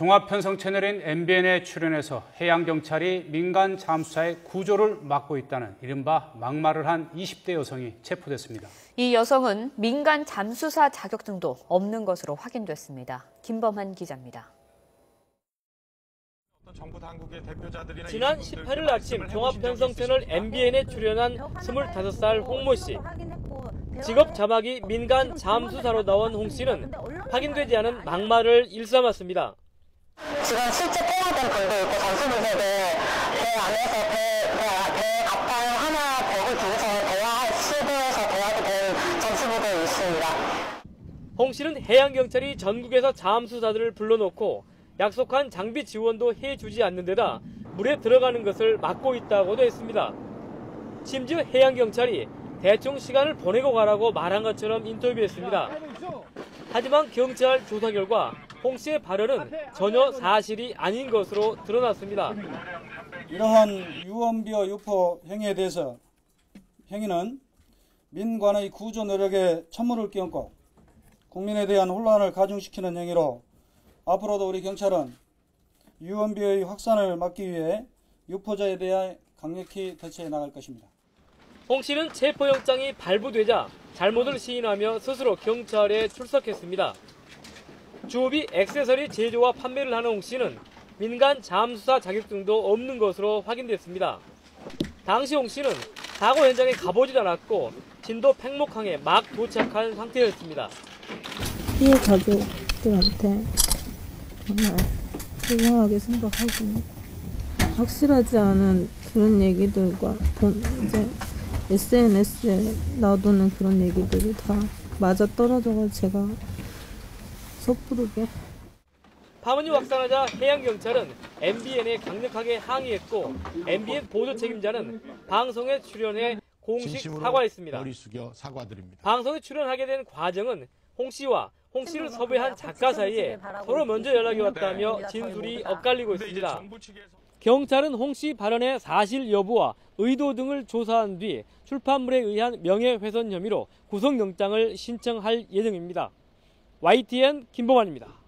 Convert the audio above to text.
종합편성 채널인 MBN에 출연해서 해양경찰이 민간 잠수사의 구조를 맡고 있다는 이른바 막말을 한 20대 여성이 체포됐습니다. 이 여성은 민간 잠수사 자격증도 없는 것으로 확인됐습니다. 김범한 기자입니다. 지난 18일 아침 종합편성 채널 MBN에 출연한 25살 홍모 씨. 직업 자막이 민간 잠수사로 나온 홍 씨는 확인되지 않은 막말을 일삼았습니다. 지금 실제 통화된 분도 있고 잠수부서도 배 안에서 배 앞판 하나 벽을 두고서 시도해서 대화도 된 잠수부도 있습니다. 홍 씨는 해양경찰이 전국에서 잠수사들을 불러놓고 약속한 장비 지원도 해주지 않는 데다 물에 들어가는 것을 막고 있다고도 했습니다. 심지어 해양경찰이 대충 시간을 보내고 가라고 말한 것처럼 인터뷰했습니다. 하지만 경찰 조사 결과 홍 씨의 발언은 전혀 사실이 아닌 것으로 드러났습니다. 이러한 유언비어 유포 행위에 대해서 행위는 민관의 구조 노력에 찬물을 끼얹고 국민에 대한 혼란을 가중시키는 행위로 앞으로도 우리 경찰은 유언비어의 확산을 막기 위해 유포자에 대해 강력히 대처해 나갈 것입니다. 홍 씨는 체포영장이 발부되자 잘못을 시인하며 스스로 경찰에 출석했습니다. 주업이 액세서리 제조와 판매를 하는 홍 씨는 민간 잠수사 자격증도 없는 것으로 확인됐습니다. 당시 홍 씨는 사고 현장에 가보지도 않았고 진도 팽목항에 막 도착한 상태였습니다. 피해 가족들한테 정말 죄송하게 생각하고 확실하지 않은 그런 얘기들과 이제 SNS에 놔두는 그런 얘기들이 다 맞아떨어져서 제가 섣부르게. 파문이 확산하자 해양경찰은 MBN에 강력하게 항의했고 MBN 보도 책임자는 방송에 출연해 공식 사과했습니다. 머리 숙여 사과드립니다. 방송에 출연하게 된 과정은 홍 씨와 홍 씨를 섭외한 작가 사이에 서로 먼저 연락이 왔다며 진술이 엇갈리고 있습니다. 경찰은 홍 씨 발언의 사실 여부와 의도 등을 조사한 뒤 출판물에 의한 명예훼손 혐의로 구속영장을 신청할 예정입니다. YTN 김범환입니다.